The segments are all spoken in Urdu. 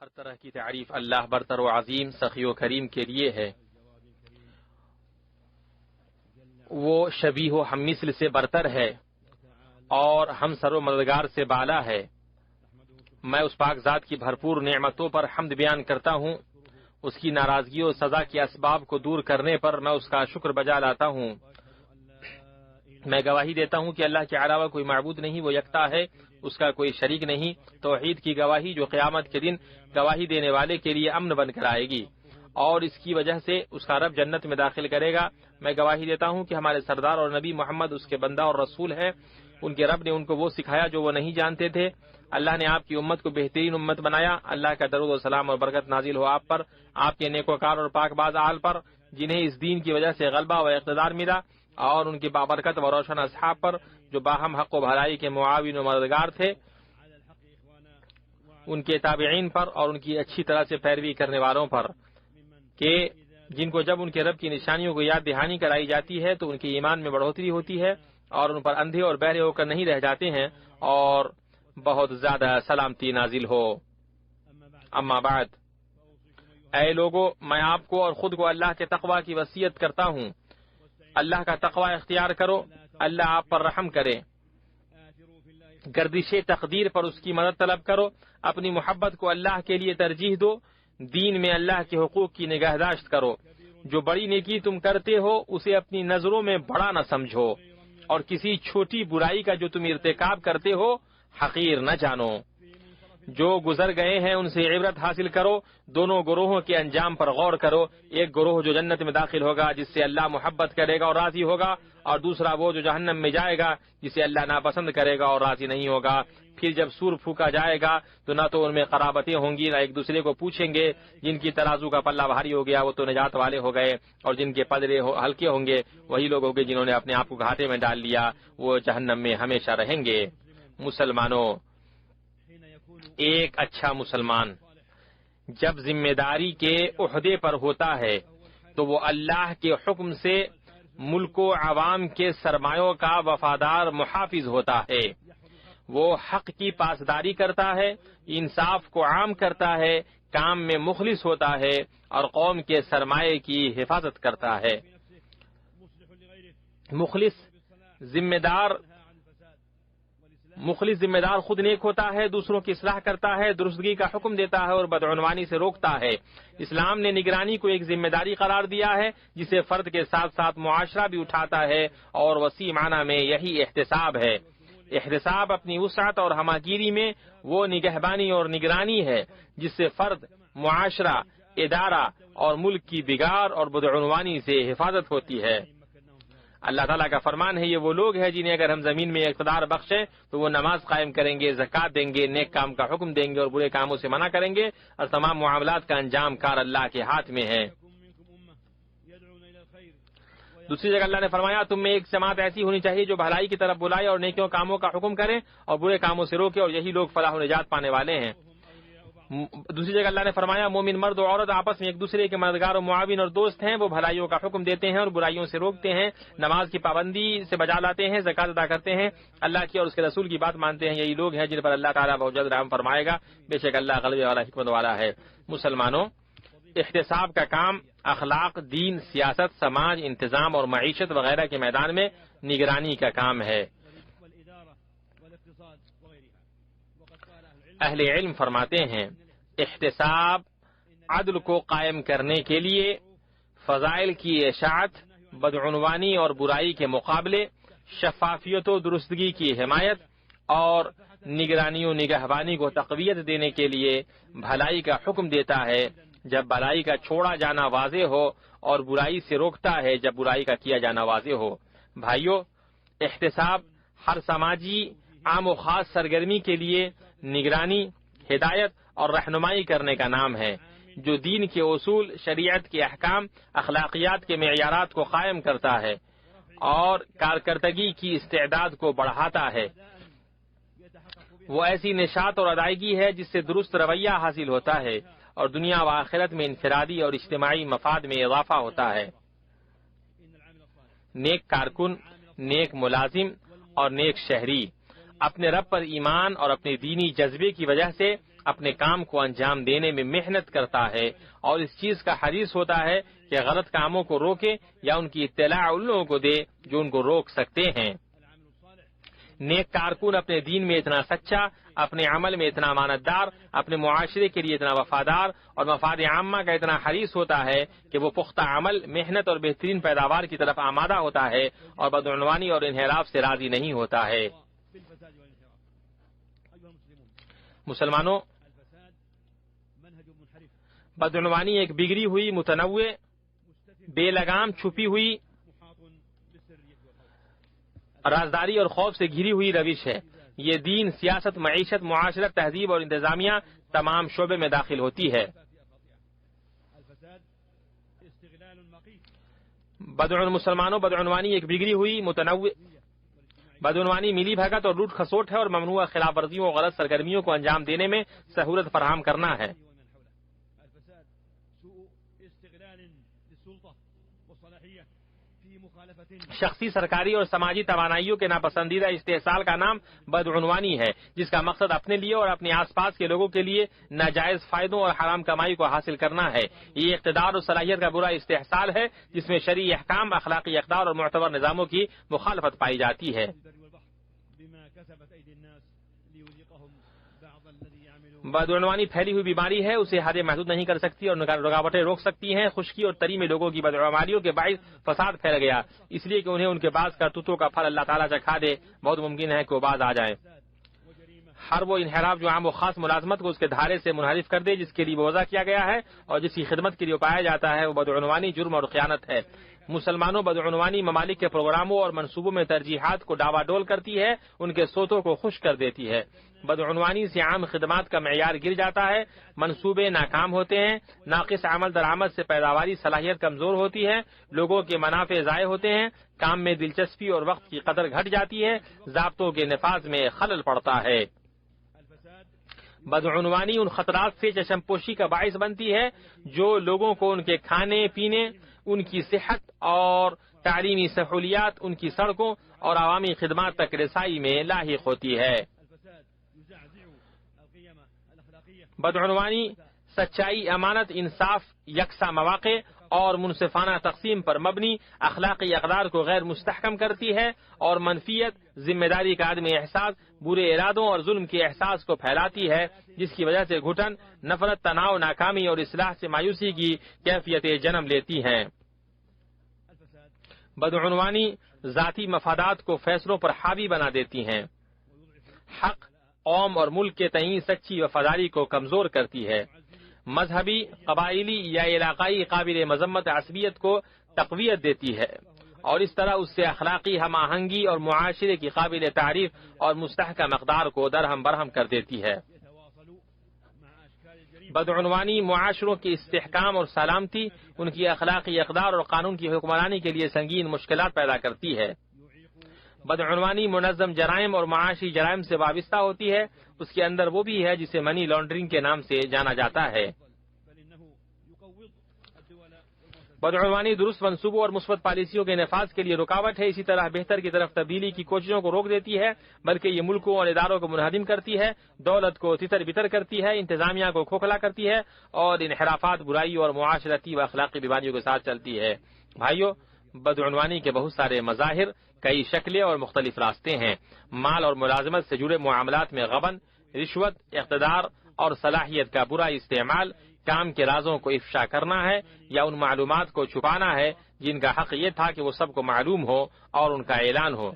ہر طرح کی تعریف اللہ برتر و عظیم سخی و کریم کے لیے ہے. وہ شبیہ و ہم مثل سے برتر ہے اور ہم سر و مددگار سے بالا ہے. میں اس پاک ذات کی بھرپور نعمتوں پر حمد بیان کرتا ہوں. اس کی ناراضگی و سزا کے اسباب کو دور کرنے پر میں اس کا شکر بجا لاتا ہوں. میں گواہی دیتا ہوں کہ اللہ کے علاوہ کوئی معبود نہیں، وہ یکتا ہے، اس کا کوئی شریک نہیں. توحید کی گواہی جو قیامت کے دن گواہی دینے والے کے لیے امن بن کر آئے گی اور اس کی وجہ سے اس کا رب جنت میں داخل کرے گا. میں گواہی دیتا ہوں کہ ہمارے سردار اور نبی محمد اس کے بندہ اور رسول ہے. ان کے رب نے ان کو وہ سکھایا جو وہ نہیں جانتے تھے. اللہ نے آپ کی امت کو بہترین امت بنایا. اللہ کا درود و سلام اور برکت نازل ہو آپ پر، آپ کے نیکوکار اور پاک باز آل پر جنہیں اس دین کی وجہ سے غلبہ و اقتدار ملا، اور ان کی بابرکت و روشن اصحاب پر جو باہم حق و بھلائی کے معاون و مددگار تھے، ان کے تابعین پر اور ان کی اچھی طرح سے پیروی کرنے والوں پر، کہ جن کو جب ان کے رب کی نشانیوں کو یاد دہانی کرائی جاتی ہے تو ان کے ایمان میں بڑھوتری ہوتی ہے اور ان پر اندھے اور بہرے ہو کر نہیں رہ جاتے ہیں اور بہت زیادہ سلامتی نازل ہو. اما بعد، اے لوگو، میں آپ کو اور خود کو اللہ کے تقوی کی وصیت کرتا ہوں. اللہ کا تقوی اختیار کرو، اللہ آپ پر رحم کرے. گردش تقدیر پر اس کی مدد طلب کرو. اپنی محبت کو اللہ کے لیے ترجیح دو. دین میں اللہ کے حقوق کی نگہداشت کرو. جو بڑی نیکی تم کرتے ہو اسے اپنی نظروں میں بڑا نہ سمجھو، اور کسی چھوٹی برائی کا جو تم ارتکاب کرتے ہو حقیر نہ جانو. جو گزر گئے ہیں ان سے عبرت حاصل کرو. دونوں گروہوں کے انجام پر غور کرو. ایک گروہ جو جنت میں داخل ہوگا جس سے اللہ محبت کرے گا اور راضی ہوگا، اور دوسرا وہ جو جہنم میں جائے گا جسے اللہ ناپسند کرے گا اور راضی نہیں ہوگا. پھر جب سور پھونکا جائے گا تو نہ تو ان میں قرابتیں ہوں گی، نہ ایک دوسرے کو پوچھیں گے. جن کی ترازو کا پلہ بھاری ہو گیا وہ تو نجات والے ہو گئے، اور جن کے پلڑے ہلکے ہوں گے وہی لوگ ہوں گے جنہوں نے اپنے آپ کو گھاٹے میں ڈال لیا، وہ جہنم میں ہمیشہ رہیں گے. مسلمانوں، ایک اچھا مسلمان جب ذمہ داری کے عہدے پر ہوتا ہے تو وہ اللہ کے حکم سے ملک و عوام کے سرمایوں کا وفادار محافظ ہوتا ہے. وہ حق کی پاسداری کرتا ہے، انصاف کو عام کرتا ہے، کام میں مخلص ہوتا ہے اور قوم کے سرمایے کی حفاظت کرتا ہے. مخلص ذمہ دار خود نیک ہوتا ہے، دوسروں کی اصلاح کرتا ہے، درستگی کا حکم دیتا ہے اور بدعنوانی سے روکتا ہے. اسلام نے نگرانی کو ایک ذمہ داری قرار دیا ہے جسے فرد کے ساتھ ساتھ معاشرہ بھی اٹھاتا ہے، اور وسیع معنی میں یہی احتساب ہے. احتساب اپنی وسعت اور ہماگیری میں وہ نگہبانی اور نگرانی ہے جس سے فرد، معاشرہ، ادارہ اور ملک کی بگاڑ اور بدعنوانی سے حفاظت ہوتی ہے. اللہ تعالیٰ کا فرمان ہے، یہ وہ لوگ ہیں جنہیں اگر ہم زمین میں اقتدار بخشیں تو وہ نماز قائم کریں گے، زکوٰۃ دیں گے، نیک کام کا حکم دیں گے اور برے کاموں سے منع کریں گے، اور تمام معاملات کا انجام کار اللہ کے ہاتھ میں ہے. دوسری جگہ اللہ نے فرمایا، تم میں ایک جماعت ایسی ہونی چاہیے جو بھلائی کی طرف بلائے اور نیکیوں کاموں کا حکم کرے اور برے کاموں سے روکے، اور یہی لوگ فلاح و نجات پانے والے ہیں. دوسری جگہ اللہ نے فرمایا، مومن مرد و عورت آپس میں ایک دوسرے کے مددگار و معاون اور دوست ہیں. وہ بھلائیوں کا حکم دیتے ہیں اور برائیوں سے روکتے ہیں، نماز کی پابندی سے بجا لاتے ہیں، زکوٰۃ ادا کرتے ہیں، اللہ کی اور اس کے رسول کی بات مانتے ہیں. یہی لوگ ہیں جن پر اللہ تعالیٰ بہت جلد رحم فرمائے گا. بے شک اللہ غلبے والا، حکمت والا ہے. مسلمانوں، احتساب کا کام اخلاق، دین، سیاست، سماج، انتظام اور معیشت وغیرہ کے میدان میں نگرانی کا کام ہے. اہل علم فرماتے ہیں، احتساب عدل کو قائم کرنے کے لیے فضائل کی اشاعت، بدعنوانی اور برائی کے مقابلے، شفافیت و درستگی کی حمایت اور نگرانی و نگہبانی کو تقویت دینے کے لیے بھلائی کا حکم دیتا ہے جب بھلائی کا چھوڑا جانا واضح ہو، اور برائی سے روکتا ہے جب برائی کا کیا جانا واضح ہو. بھائیو، احتساب ہر سماجی عام و خاص سرگرمی کے لیے نگرانی، ہدایت اور رہنمائی کرنے کا نام ہے، جو دین کے اصول، شریعت کے احکام، اخلاقیات کے معیارات کو قائم کرتا ہے اور کارکردگی کی استعداد کو بڑھاتا ہے. وہ ایسی نشاط اور ادائیگی ہے جس سے درست رویہ حاصل ہوتا ہے اور دنیا و آخرت میں انفرادی اور اجتماعی مفاد میں اضافہ ہوتا ہے. نیک کارکن، نیک ملازم اور نیک شہری اپنے رب پر ایمان اور اپنے دینی جذبے کی وجہ سے اپنے کام کو انجام دینے میں محنت کرتا ہے اور اس چیز کا حریص ہوتا ہے کہ غلط کاموں کو روکے یا ان کی اطلاع ان لوگوں کو دے جو ان کو روک سکتے ہیں۔ نیک کارکن اپنے دین میں اتنا سچا، اپنے عمل میں اتنا امانتدار، اپنے معاشرے کے لیے اتنا وفادار اور مفاد عامہ کا اتنا حریص ہوتا ہے کہ وہ پختہ عمل، محنت اور بہترین پیداوار کی طرف آمادہ ہوتا ہے اور بدعنوانی اور انحراف سے راضی نہیں ہوتا ہے۔ مسلمانوں، بدعنوانی ایک بگڑی ہوئی، متنوع، بے لگام، چھپی ہوئی، رازداری اور خوف سے گھری ہوئی روش ہے۔ یہ دین، سیاست، معیشت، معاشرت، تہذیب اور انتظامیہ تمام شعبے میں داخل ہوتی ہے۔ مسلمانوں، بدعنوانی ایک بگڑی ہوئی، متنوع، بدعنوانی ملی بھگت اور لوٹ کھسوٹ ہے اور ممنوع خلاف ورزیوں اور غلط سرگرمیوں کو انجام دینے میں سہولت فراہم کرنا ہے۔ شخصی، سرکاری اور سماجی توانائیوں کے ناپسندیدہ استحصال کا نام بدعنوانی ہے، جس کا مقصد اپنے لیے اور اپنے آس پاس کے لوگوں کے لیے ناجائز فائدوں اور حرام کمائی کو حاصل کرنا ہے۔ یہ اقتدار اور صلاحیت کا برا استحصال ہے جس میں شرعی احکام، اخلاقی اقدار اور معتبر نظاموں کی مخالفت پائی جاتی ہے۔ بدعنوانی پھیلی ہوئی بیماری ہے، اسے حد محدود نہیں کر سکتی اور رکاوٹیں روک سکتی ہیں۔ خشکی اور تری میں لوگوں کی بدعنوانیوں کے باعث فساد پھیل گیا، اس لیے کہ انہیں ان کے بعض کرتوتوں کا پھل اللہ تعالیٰ چکھا دے، بہت ممکن ہے کہ وہ باز آ جائیں۔ ہر وہ انحراف جو عام و خاص ملازمت کو اس کے دھارے سے منحرف کر دے جس کے لیے وہ وضع کیا گیا ہے اور جس کی خدمت کے لیے پایا جاتا ہے، وہ بدعنوانی، جرم اور خیانت ہے۔ مسلمانوں، بدعنوانی ممالک کے پروگراموں اور منصوبوں میں ترجیحات کو ڈاوا ڈول کرتی ہے، ان کے صوتوں کو خشک کر دیتی ہے۔ بدعنوانی سے عام خدمات کا معیار گر جاتا ہے، منصوبے ناکام ہوتے ہیں، ناقص عمل درآمد سے پیداواری صلاحیت کمزور ہوتی ہے، لوگوں کے منافع ضائع ہوتے ہیں، کام میں دلچسپی اور وقت کی قدر گھٹ جاتی ہے، ضابطوں کے نفاذ میں خلل پڑتا ہے۔ بدعنوانی ان خطرات سے چشم پوشی کا باعث بنتی ہے جو لوگوں کو ان کے کھانے پینے، ان کی صحت اور تعلیمی سہولیات، ان کی سڑکوں اور عوامی خدمات تک رسائی میں لاحق ہوتی ہے۔ بدعنوانی سچائی، امانت، انصاف، یکساں مواقع اور منصفانہ تقسیم پر مبنی اخلاقی اقدار کو غیر مستحکم کرتی ہے اور منفیت، ذمہ داری کا عدم احساس، برے ارادوں اور ظلم کے احساس کو پھیلاتی ہے، جس کی وجہ سے گھٹن، نفرت، تناؤ، ناکامی اور اصلاح سے مایوسی کی کیفیتیں جنم لیتی ہیں۔ بدعنوانی ذاتی مفادات کو فیصلوں پر حاوی بنا دیتی ہیں، حق، قوم اور ملک کے تئیں سچی وفاداری کو کمزور کرتی ہے، مذہبی، قبائلی یا علاقائی قابل مذمت عصبیت کو تقویت دیتی ہے اور اس طرح اس سے اخلاقی ہم آہنگی اور معاشرے کی قابل تعریف اور مستحکم اقدار کو درہم برہم کر دیتی ہے۔ بدعنوانی معاشروں کی استحکام اور سلامتی، ان کی اخلاقی اقدار اور قانون کی حکمرانی کے لیے سنگین مشکلات پیدا کرتی ہے۔ بدعنوانی منظم جرائم اور معاشی جرائم سے وابستہ ہوتی ہے، اس کے اندر وہ بھی ہے جسے منی لانڈرنگ کے نام سے جانا جاتا ہے۔ بدعنوانی درست منصوبوں اور مثبت پالیسیوں کے نفاذ کے لیے رکاوٹ ہے، اسی طرح بہتر کی طرف تبدیلی کی کوششوں کو روک دیتی ہے، بلکہ یہ ملکوں اور اداروں کو منہدم کرتی ہے، دولت کو تتر بتر کرتی ہے، انتظامیہ کو کھوکھلا کرتی ہے اور انحرافات، برائیوں اور معاشرتی و اخلاقی بیماریوں کے ساتھ چلتی ہے۔ بھائیو، بدعنوانی کے بہت سارے مظاہر، کئی شکلیں اور مختلف راستے ہیں۔ مال اور ملازمت سے جڑے معاملات میں غبن، رشوت، اقتدار اور صلاحیت کا برا استعمال، کام کے رازوں کو افشا کرنا ہے یا ان معلومات کو چھپانا ہے جن کا حق یہ تھا کہ وہ سب کو معلوم ہو اور ان کا اعلان ہو۔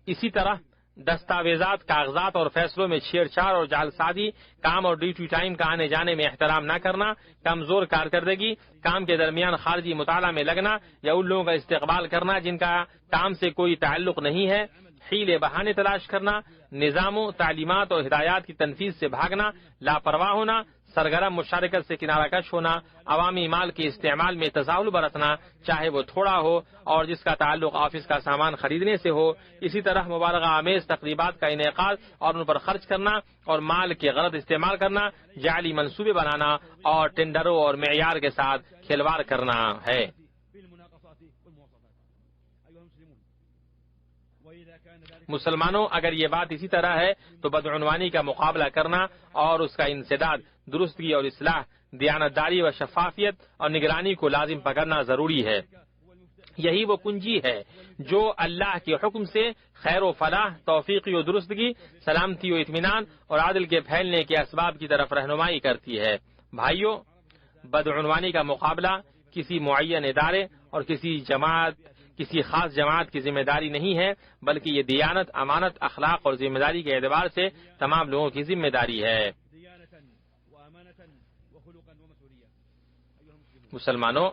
اسی طرح دستاویزات، کاغذات اور فیصلوں میں چھیڑ چھاڑ اور جعل سازی، کام اور ڈیوٹی ٹائم کا آنے جانے میں احترام نہ کرنا، کمزور کارکردگی، کام کے درمیان خارجی مطالعہ میں لگنا یا ان لوگوں کا استقبال کرنا جن کا کام سے کوئی تعلق نہیں ہے، حیلے بہانے تلاش کرنا، نظاموں، تعلیمات اور ہدایات کی تنفیذ سے بھاگنا، لاپرواہ ہونا، سرگرم مشارکت سے کنارہ کش ہونا، عوامی مال کے استعمال میں تساہل برتنا، چاہے وہ تھوڑا ہو اور جس کا تعلق آفس کا سامان خریدنے سے ہو، اسی طرح مبالغہ آمیز تقریبات کا انعقاد اور ان پر خرچ کرنا اور مال کے غلط استعمال کرنا، جعلی منصوبے بنانا اور ٹینڈروں اور معیار کے ساتھ کھلواڑ کرنا ہے۔ مسلمانوں، اگر یہ بات اسی طرح ہے تو بدعنوانی کا مقابلہ کرنا اور اس کا انسداد درستگی اور اصلاح، دیانتداری و شفافیت اور نگرانی کو لازم پکڑنا ضروری ہے۔ یہی وہ کنجی ہے جو اللہ کے حکم سے خیر و فلاح، توفیقی و درستگی، سلامتی و اطمینان اور عدل کے پھیلنے کے اسباب کی طرف رہنمائی کرتی ہے۔ بھائیو، بدعنوانی کا مقابلہ کسی معین ادارے اور کسی خاص جماعت کی ذمہ داری نہیں ہے، بلکہ یہ دیانت، امانت، اخلاق اور ذمہ داری کے اعتبار سے تمام لوگوں کی ذمہ داری ہے۔ مسلمانوں،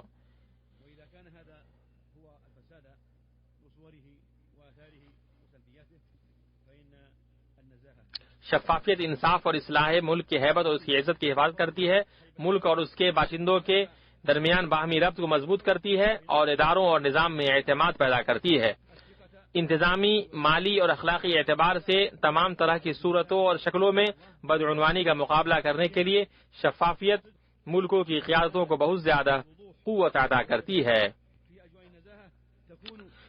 شفافیت، انصاف اور اصلاح ملک کی ہیبت اور اس کی عزت کی حفاظت کرتی ہے، ملک اور اس کے باشندوں کے درمیان باہمی ربط کو مضبوط کرتی ہے اور اداروں اور نظام میں اعتماد پیدا کرتی ہے۔ انتظامی، مالی اور اخلاقی اعتبار سے تمام طرح کی صورتوں اور شکلوں میں بدعنوانی کا مقابلہ کرنے کے لیے شفافیت ملکوں کی قیادتوں کو بہت زیادہ قوت عطا کرتی ہے۔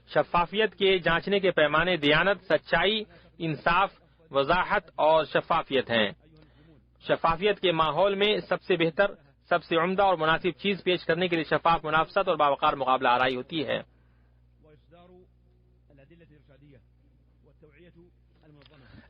شفافیت کے جانچنے کے پیمانے دیانت، سچائی، انصاف، وضاحت اور شفافیت ہیں۔ شفافیت کے ماحول میں سب سے بہتر، سب سے عمدہ اور مناسب چیز پیش کرنے کے لیے شفاف منافست اور باوقار مقابلہ آرائی ہوتی ہے۔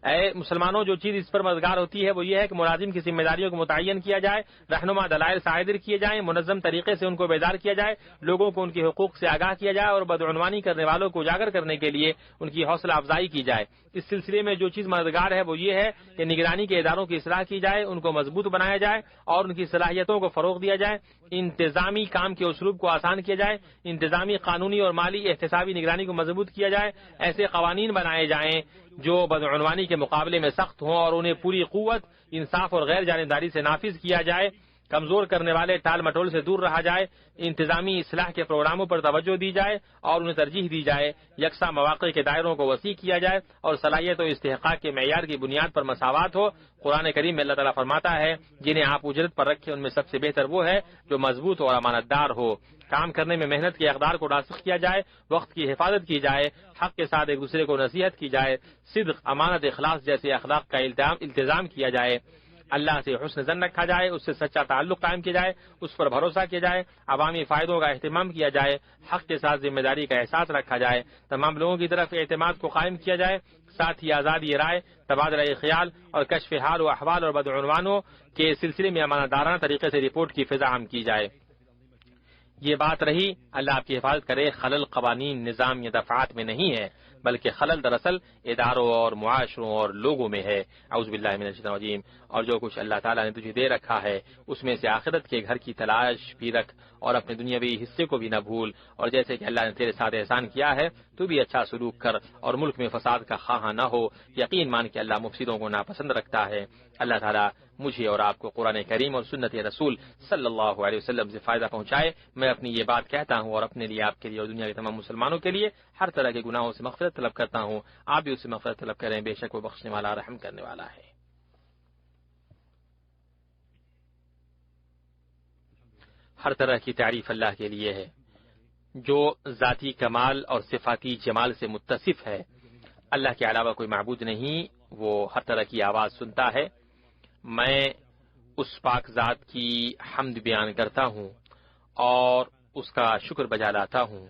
اے مسلمانوں، جو چیز اس پر مددگار ہوتی ہے وہ یہ ہے کہ ملازم کی ذمہ داریوں کو متعین کیا جائے، رہنما دلائل صادر کیے جائیں، منظم طریقے سے ان کو بیدار کیا جائے، لوگوں کو ان کے حقوق سے آگاہ کیا جائے اور بدعنوانی کرنے والوں کو اجاگر کرنے کے لیے ان کی حوصلہ افزائی کی جائے۔ اس سلسلے میں جو چیز مددگار ہے وہ یہ ہے کہ نگرانی کے اداروں کی اصلاح کی جائے، ان کو مضبوط بنایا جائے اور ان کی صلاحیتوں کو فروغ دیا جائے، انتظامی کام کے اسلوب کو آسان کیا جائے، انتظامی، قانونی اور مالی احتسابی نگرانی کو مضبوط کیا جائے، ایسے قوانین بنائے جائیں جو بدعنوانی کے مقابلے میں سخت ہوں اور انہیں پوری قوت، انصاف اور غیر جانبداری سے نافذ کیا جائے، کمزور کرنے والے ٹال مٹول سے دور رہا جائے، انتظامی اصلاح کے پروگراموں پر توجہ دی جائے اور انہیں ترجیح دی جائے، یکساں مواقع کے دائروں کو وسیع کیا جائے اور صلاحیت و استحقاق کے معیار کی بنیاد پر مساوات ہو۔ قرآن کریم میں اللہ تعالیٰ فرماتا ہے، جنہیں آپ اجرت پر رکھیں ان میں سب سے بہتر وہ ہے جو مضبوط اور امانت دار ہو۔ کام کرنے میں محنت کے اقدار کو راسخ کیا جائے، وقت کی حفاظت کی جائے، حق کے ساتھ ایک دوسرے کو نصیحت کی جائے، صدق، امانت، اخلاص جیسے اخلاق کا التزام کیا جائے، اللہ سے حسن ظن رکھا جائے، اس سے سچا تعلق قائم کیا جائے، اس پر بھروسہ کیا جائے، عوامی فائدوں کا اہتمام کیا جائے، حق کے ساتھ ذمہ داری کا احساس رکھا جائے، تمام لوگوں کی طرف اعتماد کو قائم کیا جائے، ساتھ ہی آزادی رائے، تبادلہ خیال اور کشف حال و احوال اور بدعنوانوں کے سلسلے میں امانت دارانہ طریقے سے رپورٹ کی فراہم کی جائے۔ یہ بات رہی، اللہ آپ کی حفاظت کرے، خلل قوانین، نظام یا دفعات میں نہیں ہے، بلکہ خلل دراصل اداروں اور معاشروں اور لوگوں میں ہے۔ اعوذ باللہ من الشیطان الرجیم۔ اور جو کچھ اللہ تعالیٰ نے تجھے دے رکھا ہے اس میں سے آخرت کے گھر کی تلاش بھی رکھ اور اپنے دنیاوی حصے کو بھی نہ بھول، اور جیسے کہ اللہ نے تیرے ساتھ احسان کیا ہے تو بھی اچھا سلوک کر اور ملک میں فساد کا خواہاں نہ ہو۔ یقین مان کہ اللہ مفسدوں کو ناپسند رکھتا ہے۔ اللہ تعالیٰ مجھے اور آپ کو قرآن کریم اور سنت رسول صلی اللہ علیہ وسلم سے فائدہ پہنچائے۔ میں اپنی یہ بات کہتا ہوں اور اپنے لیے، آپ کے لیے اور دنیا کے تمام مسلمانوں کے لیے ہر طرح کے گناہوں سے مغفرت طلب کرتا ہوں۔ آپ بھی اس سے مغفرت طلب کریں، بے شک وہ بخشنے والا، رحم کرنے والا ہے۔ ہر طرح کی تعریف اللہ کے لیے ہے جو ذاتی کمال اور صفاتی جمال سے متصف ہے۔ اللہ کے علاوہ کوئی معبود نہیں، وہ ہر طرح کی آواز سنتا ہے۔ میں اس پاک ذات کی حمد بیان کرتا ہوں اور اس کا شکر بجا لاتا ہوں۔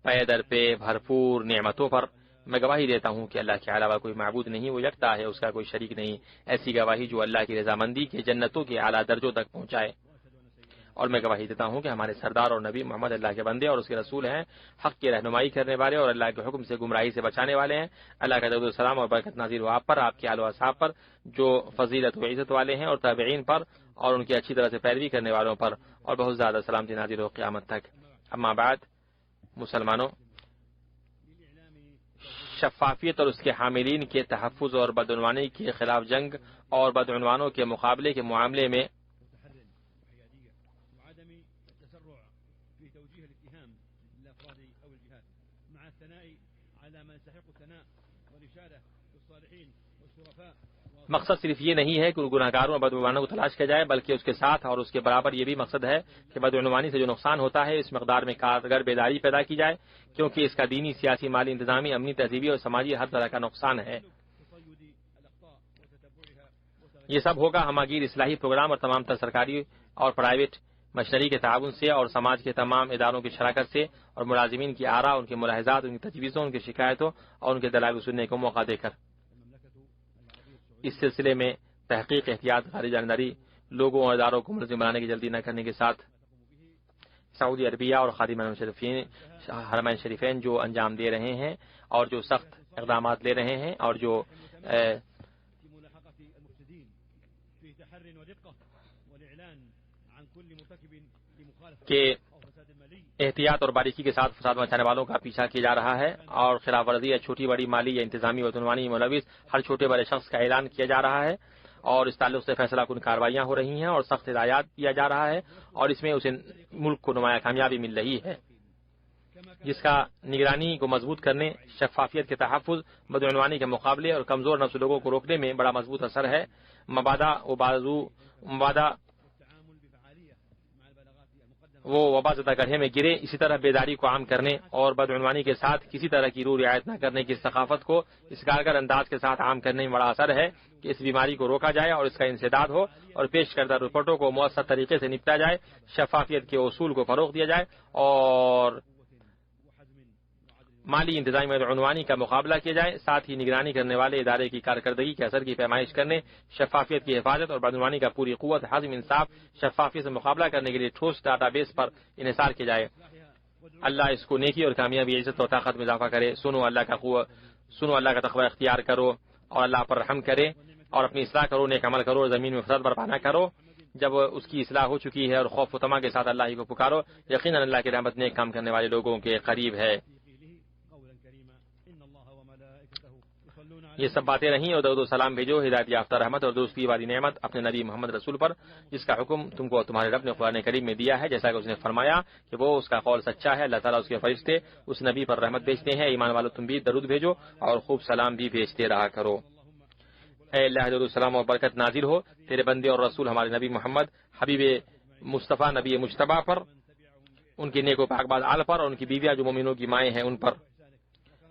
پے در پہ بھرپور نعمتوں پر میں گواہی دیتا ہوں کہ اللہ کے علاوہ کوئی معبود نہیں، وہ یکتا ہے، اس کا کوئی شریک نہیں۔ ایسی گواہی جو اللہ کی رضامندی کے جنتوں کے اعلیٰ درجوں تک پہنچائے۔ اور میں گواہی دیتا ہوں کہ ہمارے سردار اور نبی محمد اللہ کے بندے اور اس کے رسول ہیں، حق کی رہنمائی کرنے والے اور اللہ کے حکم سے گمراہی سے بچانے والے ہیں۔ اللہ کا درود و سلام اور برکت نازل ہو آپ پر، آپ کے آل و اصحاب پر جو فضیلت و عزت والے ہیں، اور تابعین پر اور ان کی اچھی طرح سے پیروی کرنے والوں پر، اور بہت زیادہ سلامتی نازل ہو قیامت تک۔ اما بعد، مسلمانوں، شفافیت اور اس کے حاملین کے تحفظ اور بدعنوانی کے خلاف جنگ اور بدعنوانوں کے مقابلے کے معاملے میں مقصد صرف یہ نہیں ہے کہ گناہ گاروں اور بدعنوانوں کو تلاش کیا جائے، بلکہ اس کے ساتھ اور اس کے برابر یہ بھی مقصد ہے کہ بدعنوانی سے جو نقصان ہوتا ہے اس مقدار میں کارگر بیداری پیدا کی جائے، کیونکہ اس کا دینی، سیاسی، مالی، انتظامی، امنی، تہذیبی اور سماجی ہر طرح کا نقصان ہے۔ یہ سب ہوگا ہماگیر اصلاحی پروگرام اور تمام تر سرکاری اور پرائیویٹ مشنری کے تعاون سے اور سماج کے تمام اداروں کی شراکت سے اور ملازمین کی آراء، ان کے ملاحظات، ان کی تجویزوں، ان کی شکایتوں اور ان کے دلائل کو سننے کو موقع دے کر اس سلسلے میں تحقیق، احتیاط، خارج جانبداری، لوگوں اور اداروں کو ملزم بنانے کی جلدی نہ کرنے کے ساتھ سعودی عربیہ اور خادم حرمین شریفین جو انجام دے رہے ہیں اور جو سخت اقدامات لے رہے ہیں اور جو کہ احتیاط اور باریکی کے ساتھ فساد مچانے والوں کا پیچھا کیا جا رہا ہے اور خلاف ورزی یا چھوٹی بڑی مالی یا انتظامی و عنوانی ملوث ہر چھوٹے بڑے شخص کا اعلان کیا جا رہا ہے اور اس تعلق سے فیصلہ کن کارروائیاں ہو رہی ہیں اور سخت ہدایات دیا جا رہا ہے اور اس میں اسے ملک کو نمایاں کامیابی مل رہی ہے، جس کا نگرانی کو مضبوط کرنے، شفافیت کے تحفظ، بدعنوانی کے مقابلے اور کمزور نفس لوگوں کو روکنے میں بڑا مضبوط اثر ہے۔ مبادہ وہ وبا زدہ گڑھے میں گرے، اسی طرح بیداری کو عام کرنے اور بدعنوانی کے ساتھ کسی طرح کی روح رعایت نہ کرنے کی ثقافت کو اس کارگر انداز کے ساتھ عام کرنے میں بڑا اثر ہے کہ اس بیماری کو روکا جائے اور اس کا انسداد ہو اور پیش کردہ رپورٹوں کو مؤثر طریقے سے نپٹا جائے، شفافیت کے اصول کو فروغ دیا جائے اور مالی، انتظامی اور عنوانی کا مقابلہ کیا جائے، ساتھ ہی نگرانی کرنے والے ادارے کی کارکردگی کے اثر کی پیمائش کرنے، شفافیت کی حفاظت اور بدعنوانی کا پوری قوت، حزم، انصاف، شفافیت سے مقابلہ کرنے کے لیے ٹھوس ڈاٹا بیس پر انحصار کیا جائے۔ اللہ اس کو نیکی اور کامیابی، عزت اور طاقت میں اضافہ کرے۔ سنو اللہ کا تقوی اختیار کرو اور اللہ پر رحم کرے اور اپنی اصلاح کرو، نیک عمل کرو اور زمین میں فساد برپا نہ کرو۔ جب اس کی اصلاح ہو چکی ہے اور خوف و طمع کے ساتھ اللہ ہی کو پکارو، یقیناً اللہ کی رحمت نیک کام کرنے والے لوگوں کے قریب ہے۔ یہ سب باتیں رہیں اور درود و سلام بھیجو ہدایت یافتہ رحمت اور دوستی والی نعمت اپنے نبی محمد رسول پر، جس کا حکم تم کو تمہارے رب نے قرآن کریم میں دیا ہے، جیسا کہ اس نے فرمایا کہ وہ اس کا قول سچا ہے، اللہ تعالیٰ اس کے فرشتے اس نبی پر رحمت بھیجتے ہیں، ایمان والو تم بھی درود بھیجو اور خوب سلام بھی بھیجتے رہا کرو۔ اے اللہ، درود و سلام اور برکت نازل ہو تیرے بندے اور رسول ہمارے نبی محمد حبیب مصطفیٰ نبی مجتبیٰ پر، ان کے نیک و پاک باز آل پر اور ان کی بیویاں جو مومنوں کی مائیں ہیں ان پر۔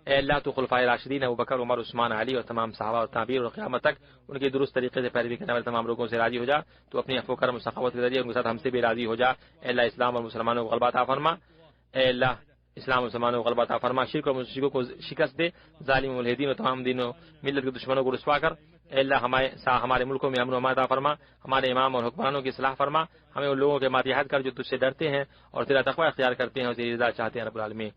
اے اللہ تو خلفائے راشدین ابوبکر، عمر، عثمان، علی اور تمام صحابہ اور تابعین اور قیامت تک ان کی درست طریقے سے پیروی کرنے والے تمام لوگوں سے راضی ہو جا۔ تو اپنی عفو و کرم و سخاوت کے ذریعے ان کے ساتھ ہم سے بھی راضی ہو جا۔ اے اللہ اسلام اور مسلمانوں کو غلبہ عطا فرما۔ اے اللہ اسلام اور مسلمانوں کو غلبہ عطا فرما، شرک اور مشرکوں کو شکست دے، ظالم ملحدین اور تمام دین و ملت کے دشمنوں کو رسوا کر۔ اے اللہ ہمارے ملکوں میں امن و امان عطا فرما، ہمارے امام اور حکمرانوں کی اصلاح فرما، ہمیں ان لوگوں کے ماتحت کر جو تجھ سے ڈرتے ہیں اور تیرا تقوی اختیار کرتے ہیں اور تیری رضا چاہتے ہیں رب العالمین۔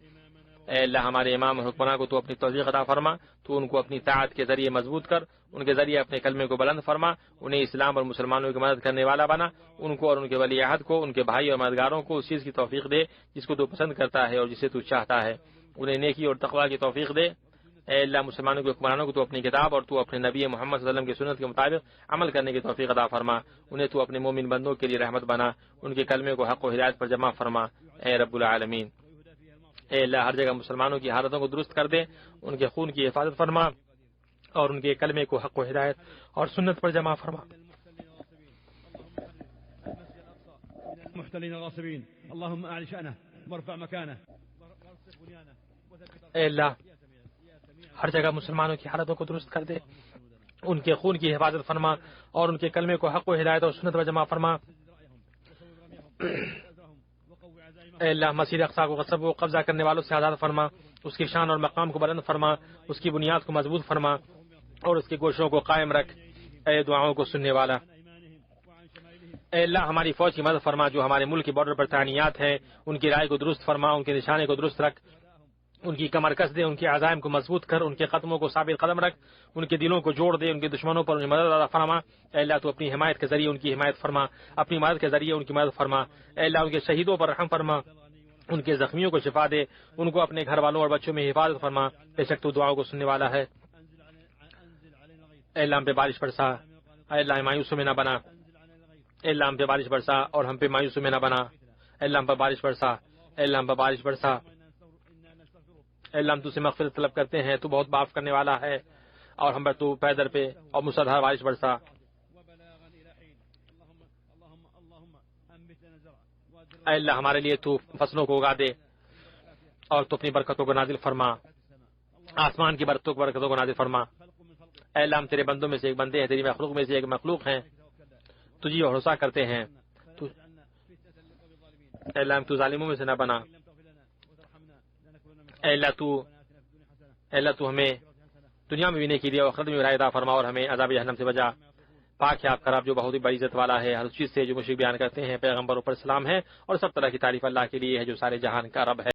اے اللہ ہمارے امام اور حکمراں کو تو اپنی توفیق عطا فرما، تو ان کو اپنی طاعت کے ذریعے مضبوط کر، ان کے ذریعے اپنے کلمے کو بلند فرما، انہیں اسلام اور مسلمانوں کی مدد کرنے والا بنا، ان کو اور ان کے ولی عہد کو، ان کے بھائی اور مددگاروں کو اس چیز کی توفیق دے جس کو تو پسند کرتا ہے اور جسے تو چاہتا ہے، انہیں نیکی اور تقوی کی توفیق دے۔ اے اللہ مسلمانوں کے حکمرانوں کو تو اپنی کتاب اور تو اپنے نبی محمد صلی اللہ علیہ وسلم کی سنت کے مطابق عمل کرنے کی توفیق عطا فرما، انہیں تو اپنے مومن بندوں کے لیے رحمت بنا، ان کے کلمے کو حق و ہدایت پر جمع فرما اے رب العالمین۔ اے اللہ ہر جگہ مسلمانوں کی حالتوں کو درست کر دے، ان کے خون کی حفاظت فرما اور ان کے کلمے کو حق و ہدایت اور سنت پر جمع فرما۔ اے اللہ ہر جگہ مسلمانوں کی حالتوں کو درست کر دے، ان کے خون کی حفاظت فرما اور ان کے کلمے کو حق و ہدایت اور سنت پر جمع فرما۔ اے اللہ مسجد اقصی کو غصب و قبضہ کرنے والوں سے آزاد فرما، اس کی شان اور مقام کو بلند فرما، اس کی بنیاد کو مضبوط فرما اور اس کے گوشوں کو قائم رکھ اے دعاؤں کو سننے والا۔ اے اللہ ہماری فوج کی مدد فرما جو ہمارے ملک کے بارڈر پر تعینات ہیں، ان کی رائے کو درست فرما، ان کے نشانے کو درست رکھ، ان کی کمر کس دے، ان کے عزائم کو مضبوط کر، ان کے قدموں کو ثابت قدم رکھ، ان کے دلوں کو جوڑ دے، ان کے دشمنوں پر انہیں مدد عطا فرما۔ اے اللہ تو اپنی حمایت کے ذریعے ان کی حمایت فرما، اپنی مدد کے ذریعے ان کی مدد فرما۔ اے اللہ ان کے شہیدوں پر رحم فرما، ان کے زخمیوں کو شفا دے، ان کو اپنے گھر والوں اور بچوں میں حفاظت فرما، بے شک تو دعاؤں کو سننے والا ہے۔ اے اللہ ہم پہ بارش برسا، اے اللہ ہم مایوسوں میں نہ بنا، اے اللہ ہم پہ بارش برسا اور ہم پہ مایوسوں میں نہ بنا، اے اللہ ہم پہ بارش برسا، اے اللہ ہم پہ بارش برسا۔ اے اللہ ہم تجھ سے مغفرت طلب کرتے ہیں، تو بہت معاف کرنے والا ہے اور ہم پر تو پیدر پہ اور مسلسل بارش برسا. اے اللہ ہمارے لیے تو فصلوں کو اگا دے اور تو اپنی برکتوں کو نازل فرما، آسمان کی برکتوں کو نازل فرما. اے اللہ ہم تیرے بندوں میں سے ایک بندے ہیں، تیری مخلوق میں سے ایک مخلوق ہیں، تجھے بھروسہ کرتے ہیں. اے اللہ ہم تو ظالموں میں سے نہ بنا. اے اللہ تو ہمیں دنیا میں بھی نیکی دے اور آخرت میں بھی ہدایت عطا فرما اور ہمیں عذاب جہنم سے بچا. پاک ہے آپ کا رب جو بہت ہی بڑی عزت والا ہے، ہر چیز سے جو مشرک بیان کرتے ہیں پیغمبر پر سلام ہے، اور سب طرح کی تعریف اللہ کے لیے ہے جو سارے جہان کا رب ہے.